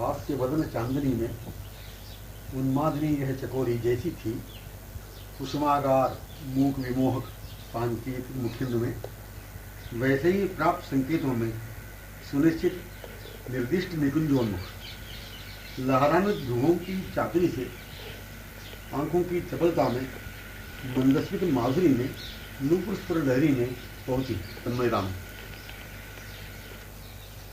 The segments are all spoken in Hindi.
हास्य वदन चांदनी में उन्मादनी यह चकोरी जैसी थी, कुसुमागार मूक विमोहक सांकेत मुखिंद में, वैसे ही प्राप्त संकेतों में सुनिश्चित निर्दिष्ट निकुंजोन्मुख, लहरान्वित भ्रुवों की चातुरी से, आंखों की चपलता में, मंदस्मित माधुरी में, नूपुर स्वर लहरी में पहुंची तन्मयता में।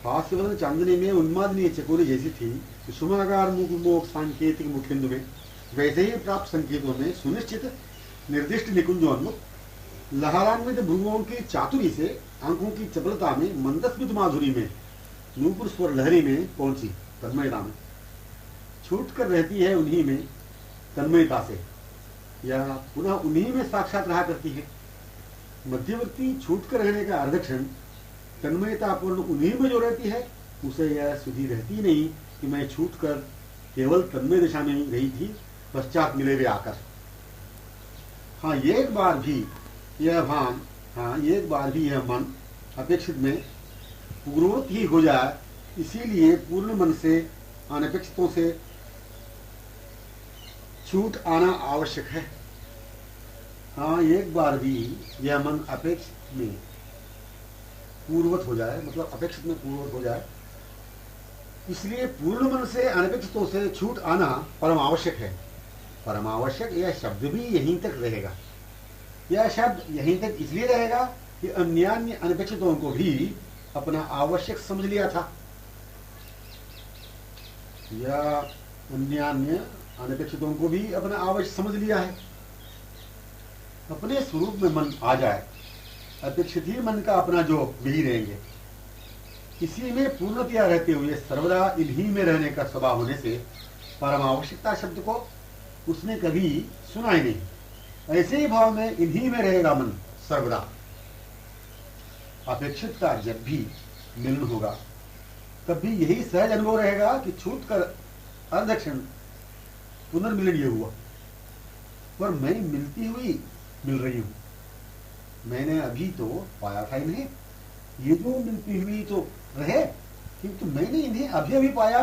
हास्यवदन चांदनी में उन्मादनीय चकोरी जैसी थी, कुसुमागार मूक विमोहक सांकेतिक मुखिंद में, वैसे ही प्राप्त संकेतों में सुनिश्चित निर्दिष्ट निकुंजोन्मुख, लहरान्वित भ्रुवों की चातुरी से, आंखों की चपलता में, मंदस्मित माधुरी में, नूपुर स्वर लहरी में पहुंची तन्मयता में। छूट कर रहती है उन्हीं में तन्मयता से, या पुनः उन्हीं में साक्षात रहा करती है। मध्यवर्ती छूट कर रहने का अर्धक्षण तन्मयतापूर्ण उन्हीं में जो रहती है, उसे यह सुधी रहती नहीं कि मैं छूट कर केवल तन्मय दिशा में ही रही थी, पश्चात मिले वे आकर। हाँ, एक बार भी यह भान, हाँ एक बार भी यह मन अपेक्षित में पूर्ववत ही हो जाए, इसीलिए पूर्ण मन से अनपेक्षितों से छूट आना आवश्यक है। हाँ, एक बार भी यह मन अपेक्षित में पूर्ववत हो जाए, मतलब अपेक्षित में पूर्ववत हो जाए, इसलिए पूर्ण मन से अनपेक्षितों से छूट आना परम आवश्यक है। परम आवश्यक यह शब्द भी यहीं तक रहेगा। यह शब्द यहीं तक इसलिए रहेगा कि अन्यान्य अनपेक्षितों को भी अपना आवश्यक समझ लिया था, या अन्यान्य अनपेक्षितों को भी अपना आवश्यक समझ लिया है। अपने स्वरूप में मन आ जाए, अपेक्षित ही मन का अपना जो वही रहेंगे। इसी में पूर्णतया रहते हुए सर्वदा इन्हीं में रहने का स्वभाव होने से परम आवश्यकता शब्द को उसने कभी सुना ही नहीं। ऐसे ही भाव में इन्हीं में रहेगा मन सर्वदा। अपेक्षित का जब भी मिलन होगा, तब भी यही सहज अनुभव रहेगा कि छूट कर अर्धक्षण पुनर्मिलन ये हुआ, पर मैं मिलती हुई मिल रही हूं। मैंने अभी तो पाया था इन्हें, ये जो मिलती हुई तो रहे, किंतु मैंने इन्हें अभी अभी पाया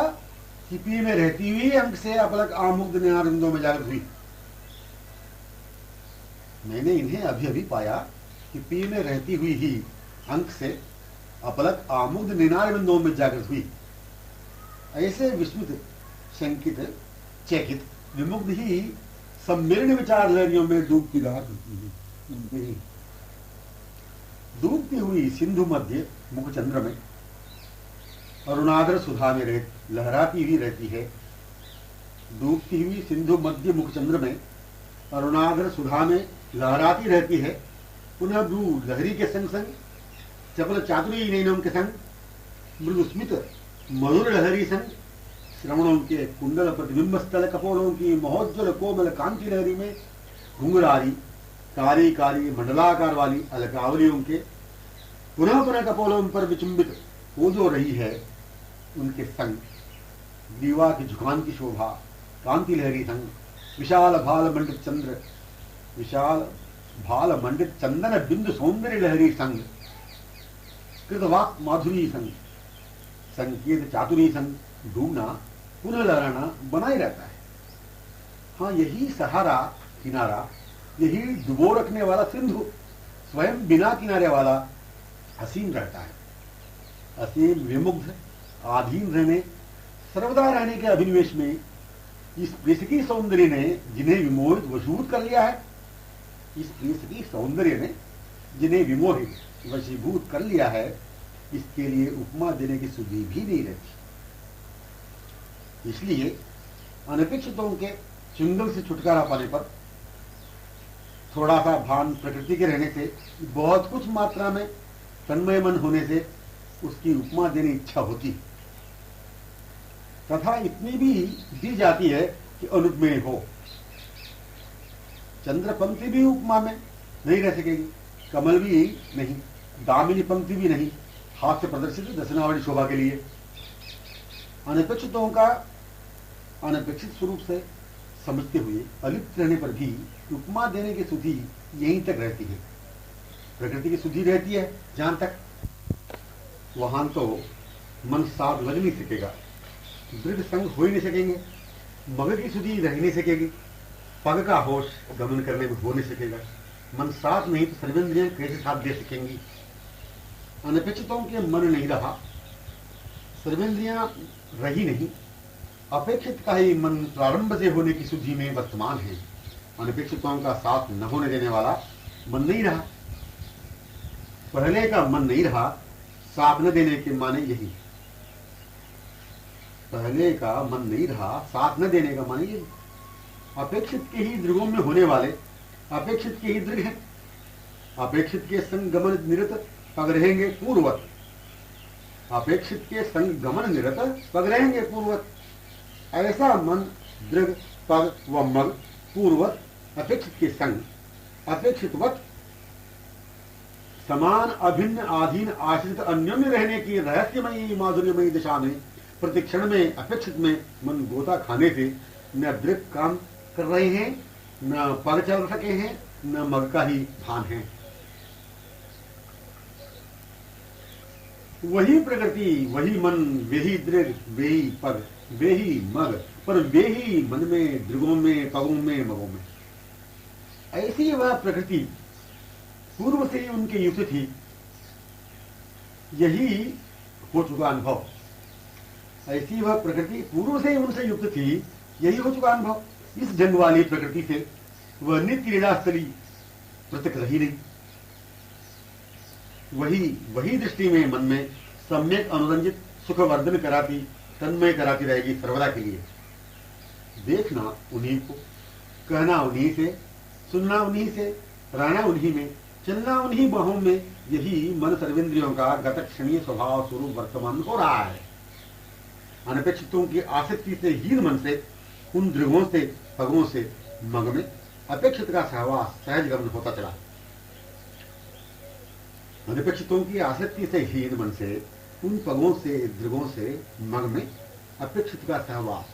कि पी में रहती हुई अंक से अपलक आमुग्ध नयनारविंदों में जागृत हुई। मैंने इन्हें अभी अभी पाया कि पी में रहती हुई ही अंक से अपलक आमुग्ध नयनारविंदों में जागृत हुई। ऐसे विस्मित, शंकित, चकित, विमुग्ध ही सम्मिलन विचार लहरियों में डूबती रहा करती है। डूबती हुई सिंधु मध्य मुखचंद्र में अरुणाधर सुधा में लहराती हुई रहती है। डूबती हुई सिंधु मध्य मुखचंद्र में अरुणाधर सुधा में लहराती रहती है। पुनः भ्रू लहरी के संग संग, चपल चातुरी नैनों के संग, मृदुस्मित मधुर लहरी संग, श्रवणों के कुंडल प्रतिबिंब स्थल कपोलों की महोज्वल कोमल कांति लहरी में घुंघरारी कारी कारी मंडलाकार वाली अलकावलियों के पुनः पुनः कपोलों पर विचुंबित हो जो रही है, उनके संग दीवा की झुकान की शोभा कांति लहरी संग, विशाल भाल मंडित चंद्र, विशाल भाल मंडित चंदन बिंदु सौंदर्य लहरी संग, कृतवाक माधुरी संग, संकेत चातुरी संग डूबना पुनः लहराना बना ही रहता है। हाँ, यही सहारा किनारा, यही डुबो रखने वाला सिंधु स्वयं बिना किनारे वाला असीम रहता है। असीम, विमुग्ध, आधीन रहने, सर्वदा रहने के अभिनिवेश में इस प्रेषकी सौंदर्य ने जिन्हें विमोहित वशीभूत कर लिया है, इस प्रेषकी सौंदर्य ने जिन्हें विमोहित वशीभूत कर लिया है, इसके लिए उपमा देने की सुधि भी नहीं रहती। इसलिए अनपेक्षितों के चुंगल से छुटकारा पाने पर थोड़ा सा भान प्रकृति के रहने से, बहुत कुछ मात्रा में तन्मय मन होने से उसकी उपमा देने इच्छा होती, तथा इतनी भी दी जाती है कि अनुपमेय हो। चंद्र पंक्ति भी उपमा में नहीं रह सकेगी, कमल भी नहीं, दामिनी पंक्ति भी नहीं, हास्य प्रदर्शित दर्शनावली शोभा के लिए। अनपेक्षितों का अनपेक्षित स्वरूप से समझते हुए अलिप्त रहने पर भी उपमा देने की सुधि यहीं तक रहती है। प्रकृति की सुधि रहती है जहां तक, वहां तो मन साध लग नहीं सकेगा। दृढ़ संग हो ही नहीं सकेंगे, मग की सुधि रह नहीं सकेगी, पग का होश गमन करने में हो नहीं सकेगा, मन साथ नहीं तो सर्वेंद्रियां कैसे साथ दे सकेंगी। अनपेक्षितों के मन नहीं रहा, सर्वेंद्रियां रही नहीं, अपेक्षित का ही मन प्रारंभ से होने की सुधि में वर्तमान है। अनपेक्षितों का साथ न होने देने वाला मन नहीं रहा, पहले का मन नहीं रहा, साथ न देने के माने यही। पहले का मन नहीं रहा, साथ न देने का माने यही। अपेक्षित के ही दृगों में होने वाले अपेक्षित के ही दृग हैं। अपेक्षित के संग गमन निरत पग रहेंगे पूर्वत, अपेक्षित के संग गमन निरत पग रहेंगे पूर्वत। ऐसा मन दृग पग व मग पूर्वत अपेक्षित के संग अपेक्षितवत समान अभिन्न आधीन आश्रित अन्योन्य रहने की रहस्यमयी माधुर्यमयी दिशा में प्रतिक्षण में अपेक्षित में मन गोता खाने से न दृग काम कर रहे हैं, न पग चल सके हैं, न मग का ही भान है। वही प्रकृति, वही मन, वे ही दृग, वे ही पग, वे ही मग, पर वे ही मन में, दृगों में, पगों में, मगों में। ऐसी वह प्रकृति पूर्व से ही उनके युक्त थी, यही हो चुका अनुभव। ऐसी वह प्रकृति पूर्व से ही उनसे युक्त थी, यही हो चुका अनुभव। इस जंग वाली प्रकृति से वह नित्य लीलास्थली पृथक रही नहीं। वही दृष्टि में मन में सम्यक अनुरंजित सुखवर्धन कराती, तन्मय कराती रहेगी सर्वदा के लिए। देखना उन्हीं को, कहना उन्हीं से, सुनना उन्हीं से, रहना उन्हीं में, चलना उन्हीं बाहों में, यही मन सर्वेंद्रियों का गत क्षणीय स्वभाव स्वरूप वर्तमान हो रहा है। अनपेक्षितों की आसक्ति से हीन मन से उन दृगों से, पगों से, मग में अपेक्षित का सहवास सहज गमन होता चला। अनपेक्षितों की आसक्ति से हीन मन से उन पगों से, दृगों से, मग में अपेक्षित का सहवास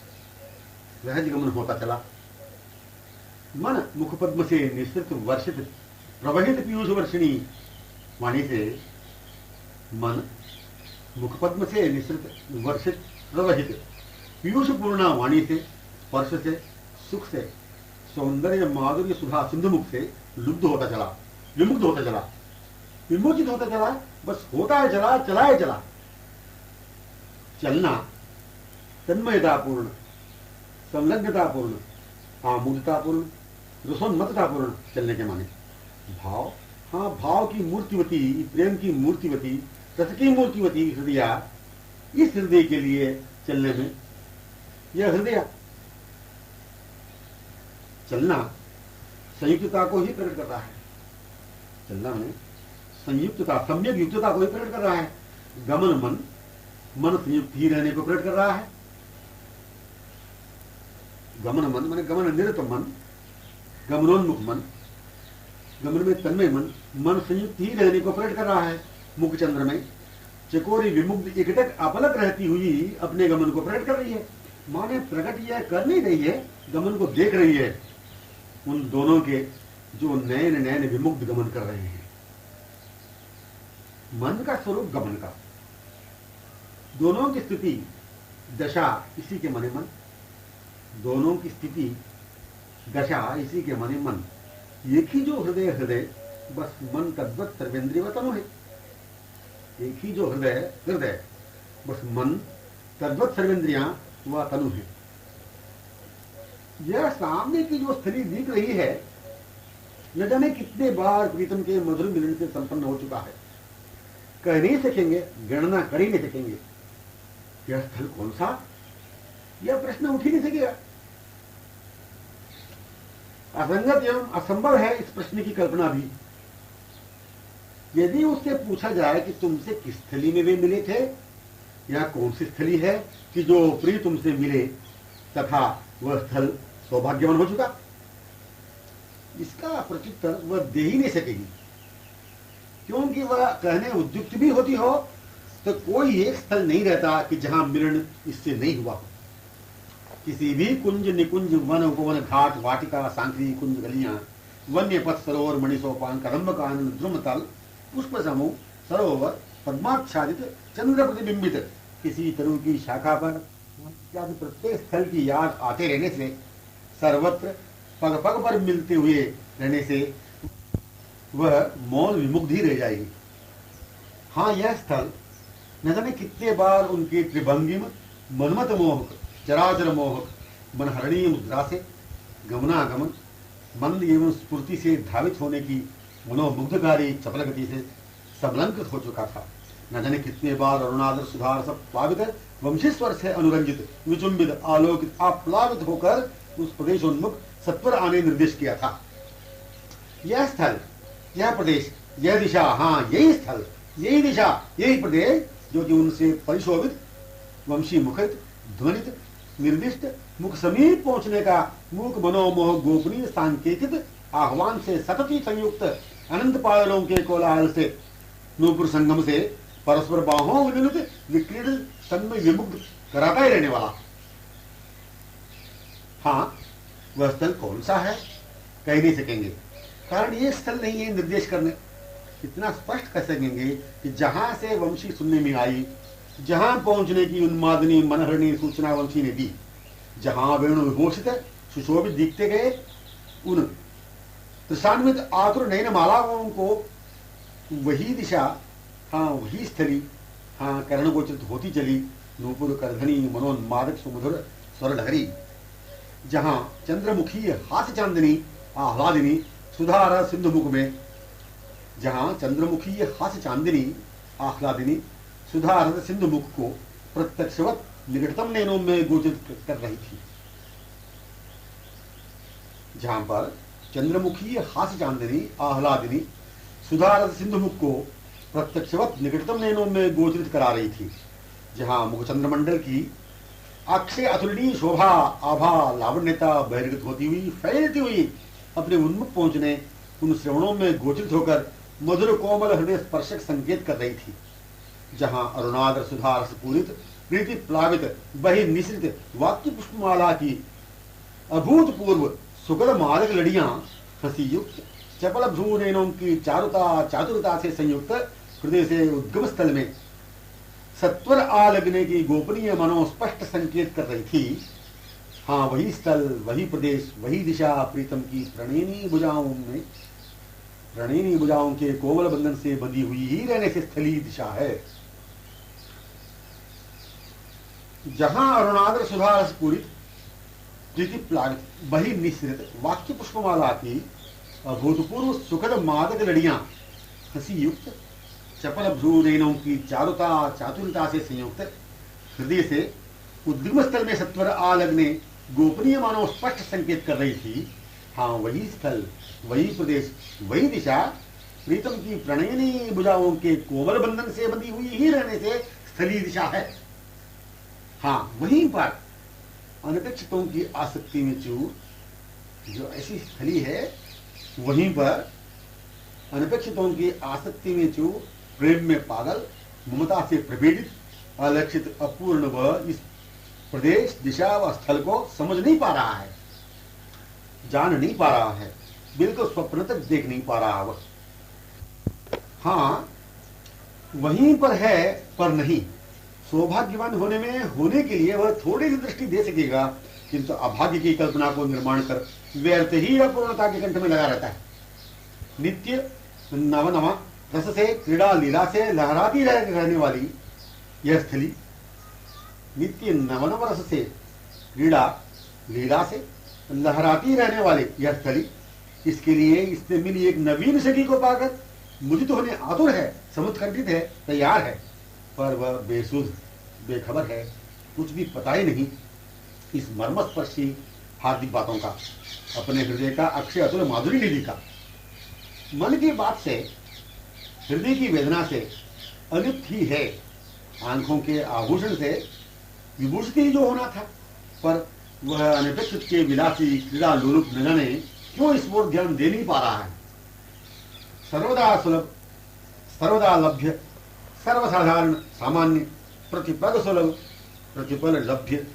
सहज गमन होता चला। मन मुखपद्म से निश्चित वर्षित प्रवहित पीयूष वर्षिणी वाणी से, मन मुखपद्म से निश्चित वर्षित प्रवहित पीयूष पूर्णा वाणी से, स्पर्श से, सुख से, सौंदर्य माधुर्य सुधा सिंधुमुख से लुब्ध होता चला, विमुक्त होता चला, विमोचित होता चला, बस होता है चला, चला है चला। चलना तन्मयतापूर्ण, संलग्नतापूर्ण, आमूलतापूर्ण, रसोन्मत्ततापूर्ण चलने के माने। भाव, हाँ भाव की मूर्तिवती, प्रेम की मूर्तिवती, रस की मूर्तिवती हृदय, इस हृदय के लिए चलने में यह हृदय चलना संयुक्तता को ही प्रकट कर रहा है। चलना में संयुक्तता, सम्यक युक्तता को ही प्रकट कर रहा है। गमन मन, मन संयुक्त ही रहने को प्रकट कर रहा है। गमन मन माने गमन निरत मन, गमनोन्मुख मन, गमन में तन्मय मन, मन संयुक्त ही रहने को प्रकट कर रहा है। मुख चंद्र में चकोरी विमुग्ध एकटक अपलक रहती हुई अपने गमन को प्रकट कर रही है। माने प्रकट यह कर नहीं रही है, गमन को देख रही है। उन दोनों के जो नयन नयन विमुग्ध गमन कर रहे हैं। मन का स्वरूप गमन का, दोनों की स्थिति दशा इसी के मने मन, दोनों की स्थिति दशा इसी के मने मन। एक ही जो हृदय हृदय, बस मन तद्वत सर्वेंद्रिय तनु है। एक ही जो हृदय हृदय, बस मन तद्वत सर्वेंद्रियां वह तनु है। यह सामने की जो स्थली दिख रही है, न जाने कितने बार प्रीतम के मधुर मिलन से संपन्न हो चुका है। कह नहीं सकेंगे, गणना कर ही नहीं सकेंगे यह स्थल कौन सा, यह प्रश्न उठ ही नहीं सकेगा। असंगत एवं असंभव है इस प्रश्न की कल्पना भी। यदि उससे पूछा जाए कि तुमसे किस स्थली में वे मिले थे, या कौन सी स्थली है कि जो प्रिय तुमसे मिले तथा वह स्थल सौभाग्यवान हो चुका, इसका प्रत्युत्तर वह दे ही नहीं सकेगी। क्योंकि वह कहने उद्युक्त भी होती हो तो कोई एक स्थल नहीं रहता कि जहां मिलन इससे नहीं हुआ हो। किसी भी कुंज, निकुंज, वन, उपवन, घाट, वाटिका, सांकरी, कुंज, गलियां, वन्य पथ, सरोवर, मणिसोपान, करम्ब कानन, ध्रुमतल, पुष्प समूह, सरोवर, पद्माच्छादित, चंद्र प्रतिबिंबित किसी तरु की शाखा पर इत्यादि प्रत्येक स्थल की याद आते रहने से, सर्वत्र पग पग पर मिलते हुए रहने से वह मौन विमुग्ध ही रह जाएगी। हाँ, यह स्थल न जाने कितने बार उनके त्रिभंगिम मनमत मोहक चराचर मोहक मनहरणीय मुद्रा से गमनागमन मंद एवं स्फूर्ति से धावित होने की मनोमुग्धकारी चपल गति से समलंकृत हो चुका था। न जाने कितने बार अरुणादर सुधार सब प्लावित वंशीस्वर से अनुरंजित विचुंबित आलोकित आप्लावित होकर उस प्रदेशोन्मुख सत्वर आने निर्देश किया था। यह स्थल, यह प्रदेश, यह दिशा, हाँ यही स्थल, यही दिशा, यही प्रदेश जो कि उनसे परिशोभित वंशी मुखरित ध्वनित निर्दिष्ट मुख समीप पहुंचने का मूक मनोमोह गोपनीय सांकेतिक आह्वान से सतत ही संयुक्त अनंत पायलों के कोलाहल से नूपुर संगम से परस्पर बाहों विनित विक्रीडित तन्मय विमुग्ध कराता ही रहने वाला। हाँ, वह स्थल कौन सा है कह नहीं सकेंगे, कारण ये स्थल नहीं है निर्देश करने। इतना स्पष्ट कह सकेंगे कि जहां से वंशी सुनने में आई, जहां पहुंचने की उन्मादनी मनहरणी सूचना वंशी ने दी, जहां वेणु विभूषित सुशोभित दिखते गए, उन त्रिशान्वित आतुर नयन मालाओं को वही दिशा, हाँ वही स्थली, हाँ कर्णगोचरित होती चली नूपुर करधनी मनोन्मादक सुमधुर स्वर लहरी, जहां चंद्रमुखी हास्य चांदनी आह्लादिनी सुधार सिंधु मुख में, जहां चंद्रमुखी हास्य चांदनी आह्लादिनी सुधार सिंधु मुख को प्रत्यक्षवत निकटतम नैनों में गोचरित कर रही थी, जहां पर चंद्रमुखी हास्य चांदनी आह्लादिनी सुधार सिंधु मुख को प्रत्यक्षवत निकटतम नैनों में गोचरित करा रही थी, जहां मुख चंद्रमंडल की अक्षय अतुलनीय शोभा आभा लावण्यता बहिर्गत होती हुई फैलती हुई अपने उन्मुख पहुंचने उन श्रवणों में गोचरित होकर मधुर कोमल हृदय स्पर्शक संकेत कर रही थी, जहां अरुणादर सुधार से पूरित प्रीति प्लावित बहि निश्रित वाक्य पुष्पमाला की अभूतपूर्व सुगल मादक लड़ियां हंसी युक्त चपल भ्रूनैनों की चारुता चातुरता से संयुक्त हृदय से उद्गम स्थल में सत्वर आ लगने की गोपनीय मनोस्पष्ट संकेत कर रही थी। हाँ, वही स्थल, वही प्रदेश, वही दिशा प्रीतम की प्रणयनी भुजाओं के कोमल बंधन से बंधी हुई ही रहने से स्थली दिशा है, जहां अरुणादर सुधार से पूरित प्रीति प्लावित बहि निश्रित वाक्य पुष्पमाला की अभूतपूर्व सुखद मादक लड़ियां हंसी युक्त चपल भ्रूनैनों की चारुता चातुरता से संयुक्त हृदय से उद्गम स्थल में सत्वर आ लगने गोपनीय मानव स्पष्ट संकेत कर रही थी। हाँ, वही स्थल, वही प्रदेश, वही दिशा प्रीतम की प्रणयनी भुजाओं के कोमल बंधन से बंधी हुई ही रहने से स्थली दिशा है। हाँ, वहीं पर अनपेक्षितों की आसक्ति में चूर जो ऐसी स्थली है, वहीं पर अनपेक्षितों की आसक्ति में चूर प्रेम में पागल ममता से प्रपीड़ित अलक्षित अपूर्ण वह इस प्रदेश दिशा व स्थल को समझ नहीं पा रहा है, जान नहीं पा रहा है, बिल्कुल स्वप्न तक देख नहीं पा रहा वह। हाँ, वहीं पर है पर नहीं। सौभाग्यवान होने के लिए वह थोड़ी सी दृष्टि दे सकेगा, किंतु अभाग्य की कल्पना को निर्माण कर व्यर्थ ही अपूर्णता के कंठ में लगा रहता है। नित्य नव रस से क्रीड़ा लीला से लहराती रहने वाली यह स्थली, नित्य नव रस से क्रीड़ा लीला से लहराती रहने वाली यह स्थली, इसके लिए इससे मिली एक नवीन सखी को पाकर मुझे तो होने आतुर है, समुत्कंठित है, तैयार है, पर वह बेसुध बेखबर है, कुछ भी पता ही नहीं इस मर्मस्पर्शी हार्दिक बातों का, अपने हृदय का अक्षय अतुल माधुरी निधि का। मन की बात से, हृदय की वेदना से अलिप्त ही है, आंखों के आभूषण से विभूषित ही जो होना था, पर वह अनपेक्षित के विलासी क्रीड़ा लोलुप न जाने क्यों इस ओर ध्यान दे नहीं पा रहा है। सर्वदा सुलभ, सर्वदा लभ्य, सर्वसाधारण सामान्य प्रतिपद सुलभ प्रतिपल लभ्य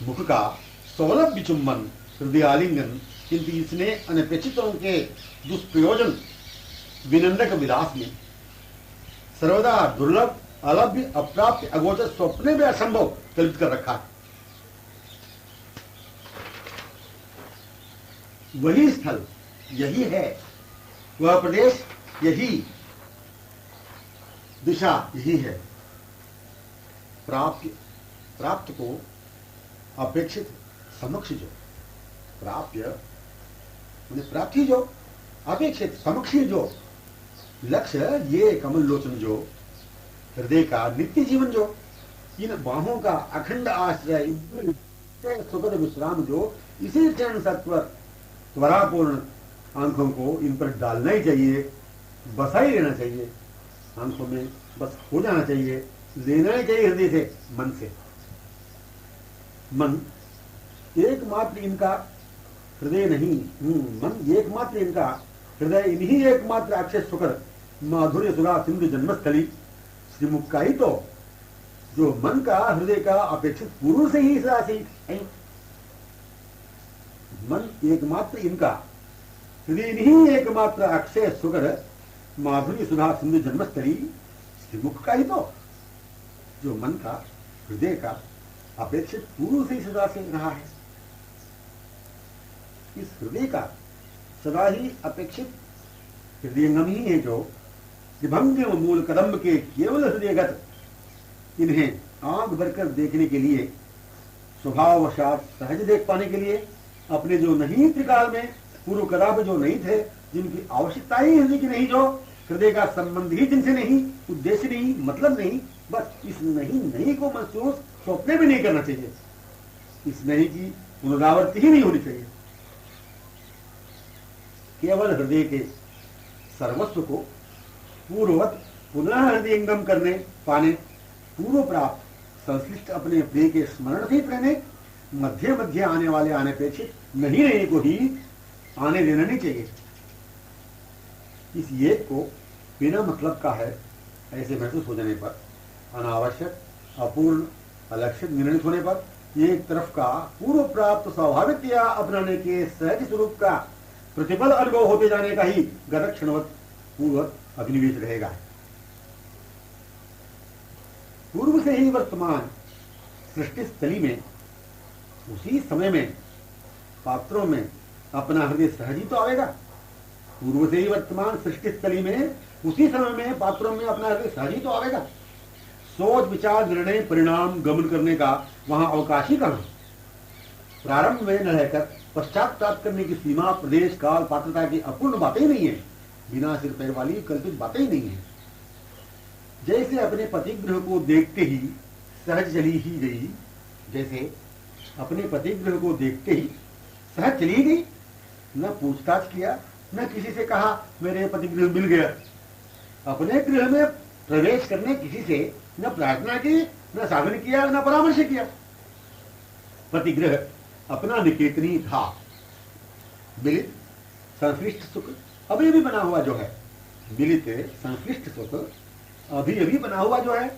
मुख का सौलभ्य चुम्बन हृदय आलिंगन, किंतु इसने अनपेक्षितों के दुष्प्रयोजन विनंदक विलास में सर्वदा दुर्लभ अलभ्य अप्राप्य अगोचर स्वप्ने में असंभव कल्पित कर रखा है। वही स्थल, यही है, वह प्रदेश, यही दिशा, यही है। प्राप्त को अपेक्षित समक्ष जो, प्राप्य मैंने प्राप्ति जो, अपेक्षित समक्षी जो लक्ष्य, ये कमल लोचन जो, हृदय का नित्य जीवन जो, इन बाहों का अखंड आश्रय, सुखद विश्राम जो, इसी क्षण सत्वर त्वरापूर्ण आंखों को इन पर डालना ही चाहिए, बसा ही लेना चाहिए, आंखों में बस हो जाना चाहिए, लेना ही चाहिए हृदय से, मन से। मन एकमात्र इनका हृदय नहीं, मन एकमात्र इनका हृदय, इन्हीं एकमात्र अक्षय सुकर माधुर्य सुधा सिंधु जन्मस्थली श्रीमुख का ही तो, जो मन का हृदय का अपेक्षित पूर्व से ही राशि है। मन एकमात्र इनका हृदय नहीं एकमात्र अक्षय सुकर माधुर्य सुधा सिंधु जन्मस्थली श्रीमुख का ही तो, जो मन का हृदय का अपेक्षित पूर्व से ही सदा से रहा है। इस हृदय का सदा ही अपेक्षित हृदयंगम ही है, जो विभंगिम मूल कदम्ब के केवल हृदयगत, इन्हें आंख भरकर देखने के लिए, स्वभाववशात सहज देख पाने के लिए, अपने जो नहीं त्रिकाल में पूर्व कदाप जो नहीं थे, जिनकी आवश्यकता ही हृदय की नहीं, जो हृदय का संबंध ही जिनसे नहीं, उद्देश्य नहीं, मतलब नहीं, बस इस नहीं को महसूस स्वप्न भी नहीं करना चाहिए, इस नहीं की पुनरावृत्ति ही नहीं होनी चाहिए। केवल हृदय के सर्वस्व को पूर्ववत पुनः हृदयंगम करने पाने, पूर्व प्राप्त संश्लिष्ट अपने प्रिय के स्मरण से रहने, मध्य मध्य आने वाले अनपेक्षित नहीं को ही आने देना नहीं चाहिए। इस एक को बिना मतलब का है ऐसे महसूस हो जाने पर, अनावश्यक, अपूर्ण, अलक्षित निर्णित होने पर, एक तरफ का पूर्व प्राप्त स्वाभाविक या अपनाने के सहज स्वरूप का प्रतिफल अनुभव होते जाने का ही गत क्षणवत पूर्वत अभिनिवेश रहेगा। पूर्व से ही वर्तमान सृष्टि स्थली में उसी समय में पात्रों में अपना हृदय सहज ही तो आएगा। पूर्व से ही वर्तमान सृष्टि स्थली में उसी समय में पात्रों में अपना हृदय सहज ही तो आएगा। सोच विचार निर्णय परिणाम गमन करने का वहां अवकाश ही कहां। प्रारंभ में न रहकर पश्चात प्राप्त करने की सीमा, प्रदेश, काल, पात्रता की अपूर्ण बातें ही नहीं है, बिना सिर पैर वाली कल्पित बातें ही नहीं है। जैसे अपने पतिगृह को देखते ही सहज चली ही गई, जैसे अपने पतिगृह को देखते ही सहज चली गई, न पूछताछ किया, न किसी से कहा मेरे पतिगृह मिल गया। अपने गृह में प्रवेश करने किसी से न प्रार्थना की, न साधन किया, न परामर्श किया। पतिगृह अपना निकेतनी था, मिलित संश्लिष्ट सुख अभी अभी बना हुआ जो है, मिलित संश्लिष्ट सुख अभी अभी बना हुआ जो है,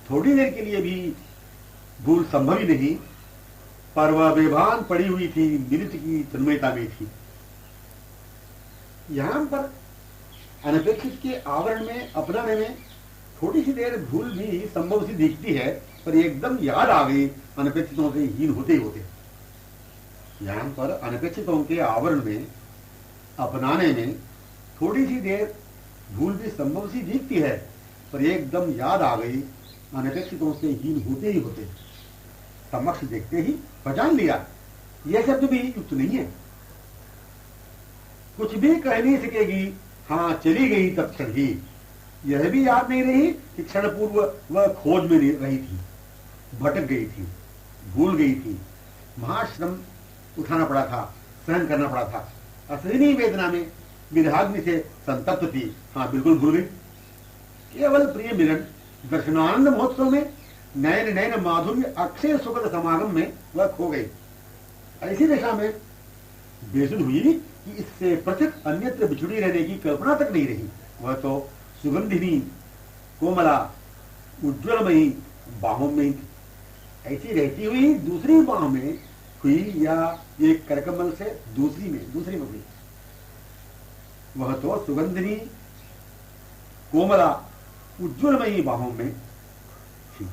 थोड़ी देर के लिए भी भूल संभव ही नहीं, पर वह बेभान पड़ी हुई थी, मिलित की तन्मयता में थी। यहां पर अनपेक्षित के आवरण में अपनाने में थोड़ी सी देर भूल भी संभव सी दिखती है, पर एकदम याद आ गई अनपेक्षितों से हीन होते ही होते। यहां पर अनपेक्षितों के आवरण में अपनाने में थोड़ी सी देर भूल भी संभव सी दिखती है, पर एकदम याद आ गई अनपेक्षितों से हीन होते ही होते। समक्ष देखते ही पहचान लिया, यह शब्द भी युक्त नहीं है, कुछ भी कह नहीं सकेगी, हाँ चली गई तब क्षण ही। यह भी याद नहीं रही कि क्षण पूर्व वह खोज में रही थी, भटक गई थी, भूल गई थी, महाश्रम उठाना पड़ा था, सहन करना पड़ा था, असहनीय वेदना में विरहाग्नि से संतप्त थी, हाँ बिल्कुल भूल गई। केवल प्रिय मिलन दर्शनानंद महोत्सव में नयन नयन माधुर्य अक्षय सुखद समागम में वह खो गई। ऐसी दशा में बेसुध हुई कि इससे पृथक अन्यत्र बिछुड़ी रहने की कल्पना तक नहीं रही। वह तो सुगंधिनी कोमला उज्ज्वलमयी बाहों में ऐसी रहती हुई दूसरी बाह में हुई, या एक करकमल से दूसरी में हुई। वह तो सुगंधिनी कोमला उज्ज्वलमयी बाहों में थी,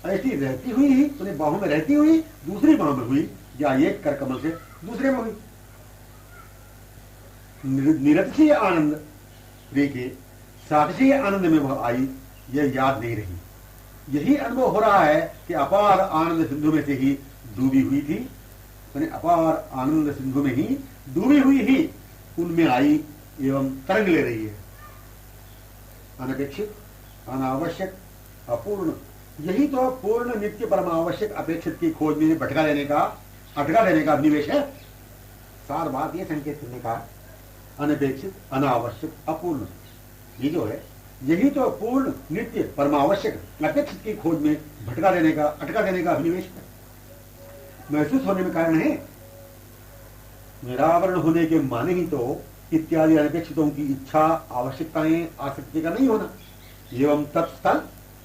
ऐसी रहती हुई ही अपने बाहों में रहती हुई दूसरी बाह में हुई, या एक करकमल से दूसरे में हुई। निरतिशय आनंद प्रिय के सातिशय आनंद में वह आई, यह याद नहीं रही। यही अनुभव हो रहा है कि अपार आनंद सिंधु में से ही डूबी हुई थी, यानी अपार आनंद सिंधु में ही डूबी हुई ही उनमें आई एवं तरंग ले रही है। अनपेक्षित, अनावश्यक, अपूर्ण, यही तो पूर्ण, नित्य, परमावश्यक, अपेक्षित की खोज में भटका देने का, अटका देने का अभिनिवेश है। सार बात यह संकेत करने का, अनपेक्षित, अनावश्यक, अपूर्ण, ये जो है यही तो पूर्ण, नित्य, परमावश्यक, अपेक्षित की खोज में भटका देने का, अटका देने का अभिनिवेश है। महसूस होने में कारण है। निरावरण होने के माने ही तो इत्यादि अनपेक्षितों की इच्छा, आवश्यकताएं, आसक्ति का नहीं होना। एवं तत्स्थल,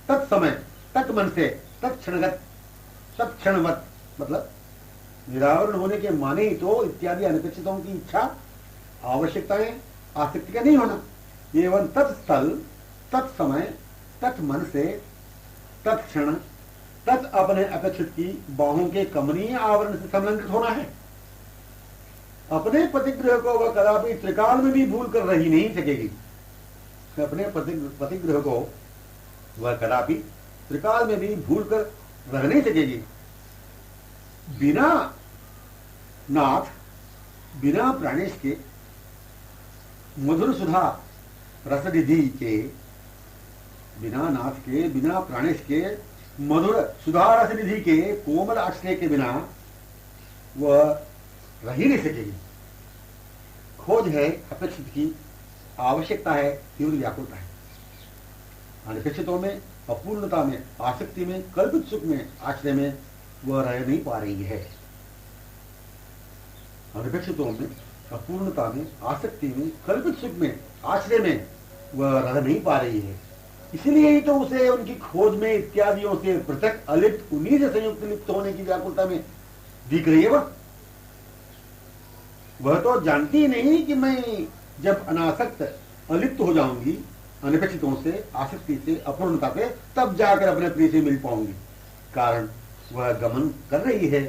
तत्समय, तत्मन से, तत्क्षणगत, तत्क्षणवत, मतलब निरावरण होने के माने ही तो इत्यादि अनपेक्षितों की इच्छा, आवश्यकताएं, आसक्ति का नहीं होना। एवं तत्स्थल, तत्समय, तत्मन से, तत्क्षण, तत् अपने अपेक्षित की बाहों के कमनीय आवरण से संलग्नित होना है। अपने प्रतिग्रह को वह कदापि त्रिकाल में भी भूल कर रही नहीं सकेगी। अपने प्रतिग्रह को वह कदापि त्रिकाल में भी भूल कर रह नहीं सकेगी। बिना नाथ, बिना प्राणेश के मधुर सुधा रसनिधि के, बिना नाथ के, बिना प्राणेश के मधुर सुधा रसनिधि के कोमल आश्रय के बिना वह रह ही नहीं सकेगी। खोज है अपेक्षित की, आवश्यकता है तीव्र व्याकुलता है। अनपेक्षितों में, अपूर्णता में, आसक्ति में, कल्पित सुख में, आश्रय में वह रह नहीं पा रही है। अनपेक्षितों में, अपूर्णता में, आसक्ति में, कल्पित सुख में, आश्रय में वह रह नहीं पा रही है। इसलिए ही तो उसे उनकी खोज में इत्यादियों से पृथक, अलिप्त, उन्हीं से संयुक्त लिप्त होने की व्याकुलता में दिख रही है। वह तो जानती ही नहीं कि मैं जब अनासक्त, अलिप्त हो जाऊंगी अनपेक्षितों से, आसक्ति से, अपूर्णता से, तब जाकर अपने प्रिय से मिल पाऊंगी। कारण वह गमन कर रही है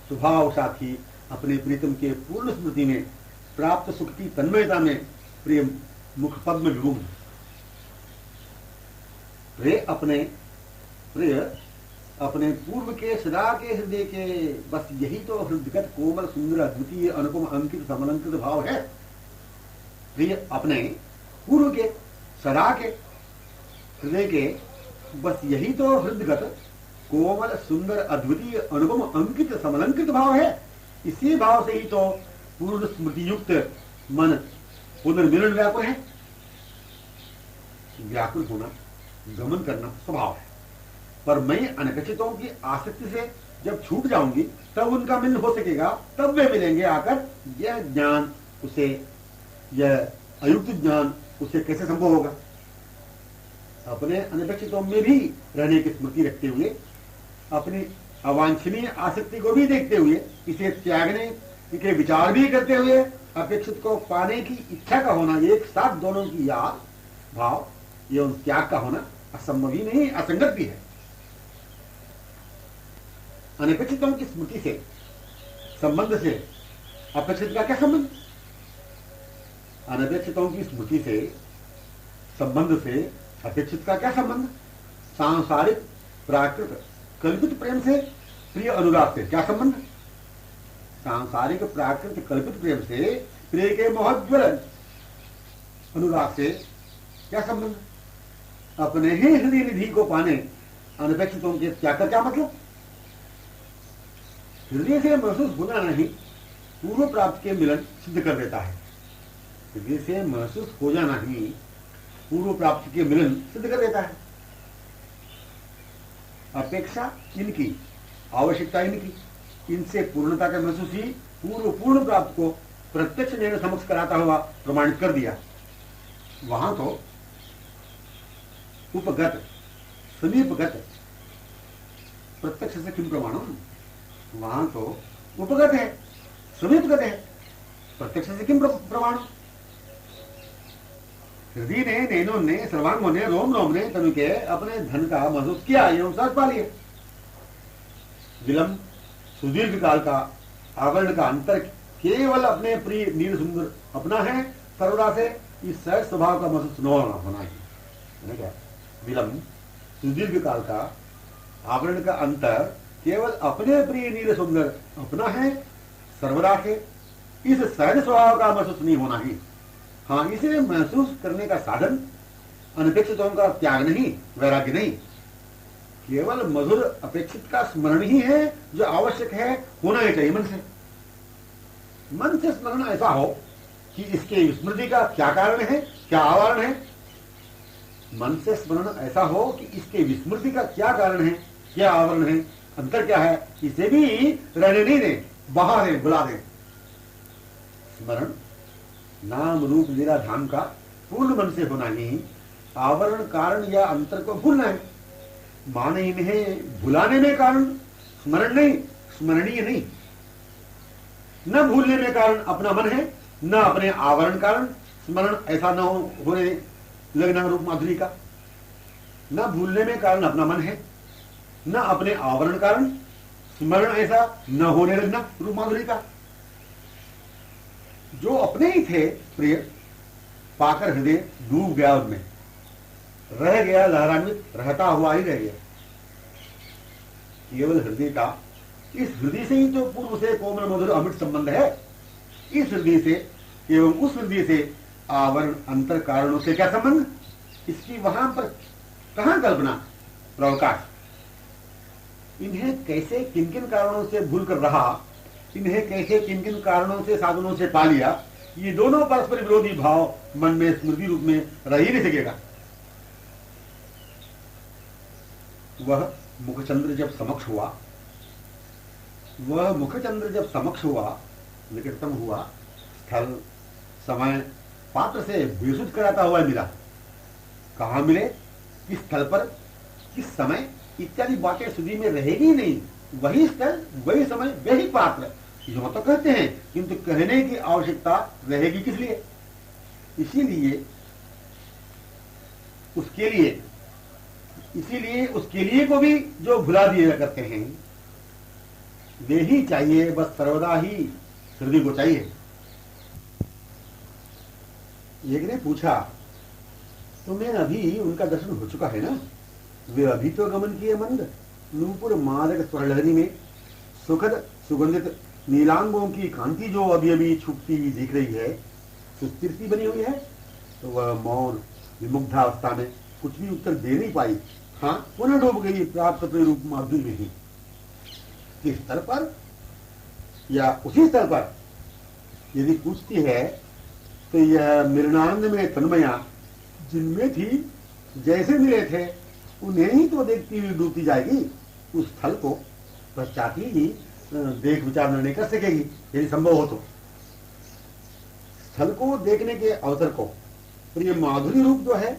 स्वभाव साथी अपने प्रीतम के पूर्ण स्मृति में, प्राप्त सुख की तन्मयता में प्रिय मुख पद्म विभुम। प्रिय अपने पूर्व के, सदा के हृदय के, बस यही तो हृदयगत, कोमल, सुंदर, अद्वितीय, अनुपम, अंकित, समलंकित भाव है। प्रिय अपने पूर्व के, सदा के हृदय के, बस यही तो हृदयगत, कोमल, सुंदर, अद्वितीय, अनुपम, अंकित, समलंकित भाव है। इसी भाव से ही तो पूर्ण स्मृति युक्त मन पुनर्मिलन व्याकुल है। व्याकुल होना, गमन करना स्वभाव है। पर मैं अनपेक्षितों की आसक्ति से जब छूट जाऊंगी तब उनका मिलन हो सकेगा, तब वे मिलेंगे आकर। यह ज्ञान उसे, यह अयुक्त ज्ञान उसे कैसे संभव होगा? अपने अनपेक्षितों में भी रहने की स्मृति रखते हुए, अपनी अवांछनीय आसक्ति को भी देखते हुए, इसे त्यागने के विचार भी करते हुए अपेक्षित को पाने की इच्छा का होना, एक साथ दोनों की याद, भाव एवं त्याग का होना असंभव ही नहीं, असंगत भी है। अनपेक्षितों की स्मृति से, संबंध से अपेक्षित का क्या संबंध? अनपेक्षितों की स्मृति से, संबंध से अपेक्षित का क्या संबंध? सांसारिक, प्राकृत, कल्पित प्रेम से प्रिय अनुराग से क्या संबंध? सांसारिक, प्राकृत, कल्पित प्रेम से प्रिय के मोहज्वल अनुराग से क्या संबंध? अपने ही हृदय निधि को पाने अनपेक्षितों के त्याग का क्या मतलब? हृदय से महसूस होना नहीं पूर्व प्राप्त के मिलन सिद्ध कर देता है। हृदय से महसूस हो जाना ही पूर्व प्राप्ति के मिलन सिद्ध कर देता है। अपेक्षा इनकी, आवश्यकता इनकी, इनसे पूर्णता का महसूस ही पूर्ण प्राप्त को प्रत्यक्ष नयन समक्ष कराता हुआ प्रमाणित कर दिया। वहां तो उपगत, समीपगत, प्रत्यक्ष से किम प्रमाणम? वहां तो उपगत है, समीपगत है, प्रत्यक्ष से किम प्रमाण? हृदय ने, नैनों ने, सर्वांगों ने, रोम रोम ने तनु के अपने धन का महसूस किया एवं साथ पा लिए। विलंब, सुदीर्घ काल का, आवरण का अंतर केवल अपने प्रिय नील सुंदर अपना है सर्वदा से इस सहज स्वभाव का महसूस न होना है क्या? विलंब सुदीर्घ काल का आवरण का अंतर केवल अपने प्रिय नील सुंदर अपना है सर्वदा से इस सहज स्वभाव का महसूस नहीं होना ही। हाँ, इसे महसूस करने का साधन अनपेक्षितों का त्याग नहीं, वैराग्य नहीं, केवल मधुर अपेक्षित का स्मरण ही है जो आवश्यक है, होना ही चाहिए मन से। मन से स्मरण ऐसा हो कि इसके विस्मृति का क्या कारण है, क्या आवरण है। मन से स्मरण ऐसा हो कि इसके विस्मृति का क्या कारण है, क्या आवरण है, अंतर क्या है, इसे भी रहने नहीं दे, बहा दे, बुला दे। स्मरण नाम रूप लीला धाम का पूर्ण मन से होना ही आवरण कारण या अंतर को भूलना है। माने इन्हें भुलाने में कारण स्मरण नहीं, स्मरणीय नहीं। न भूलने में कारण अपना मन है, न अपने आवरण कारण स्मरण ऐसा न होने लगना रूप माधुरी का। न भूलने में कारण अपना मन है, न अपने आवरण कारण स्मरण ऐसा न होने लगना रूप माधुरी का। जो अपने ही थे प्रिय, पाकर हृदय डूब गया उनमें, रह गया लहरान्वित, रहता हुआ ही रह गया। केवल हृदय का, इस हृदय से ही तो पूर्व से कोमल मधुर अमृत संबंध है। इस हृदय से एवं उस हृदय से आवरण अंतर कारणों से क्या संबंध, इसकी वहां पर कहां कल्पना, प्रवकाश। इन्हें कैसे किन किन कारणों से भूल कर रहा, इन्हें कैसे किन किन कारणों से साधनों से पा लिया, ये दोनों परस्पर विरोधी भाव मन में स्मृति रूप में रह ही नहीं सकेगा। वह मुखचंद्र जब समक्ष हुआ, वह मुखचंद्र जब समक्ष हुआ, निकटतम हुआ, स्थल समय पात्र से बेसुध कराता हुआ मिला। कहाँ मिले, किस स्थल पर, किस समय इत्यादि बातें सुधी में रहेगी नहीं। वही स्थल, वही समय, वही पात्र, जो तो कहते हैं, किंतु कहने की आवश्यकता रहेगी किस लिए? इसीलिए उसके लिए को भी जो भुला दिया करते हैं, वे ही चाहिए, बस सर्वदा ही हृदय को चाहिए। एक ने पूछा, तुम्हें अभी उनका दर्शन हो चुका है ना? वे अभी तो गमन किए मंद, नूपुर मादक स्वरलहरी में सुखद सुगंधित नीलांगों की कांति जो अभी अभी छुपती हुई दिख रही है, सुस्थिर सी बनी हुई है। तो वह मौन विमुग्धावस्था में कुछ भी उत्तर दे नहीं पाई। हाँ, पुनः डूब गई प्राप्त रूप माधुर्य में ही। किस स्तर पर या उसी स्तर पर यदि पूछती है तो यह मृणानंद में तन्मया जिनमें थी, जैसे मिले थे उन्हें ही तो देखती हुई डूबती जाएगी। उस स्थल को पश्चात ही देख विचार निर्णय कर सकेगी, यदि संभव हो तो। स्थल को देखने के अवसर को प्रिय माधुरी रूप जो है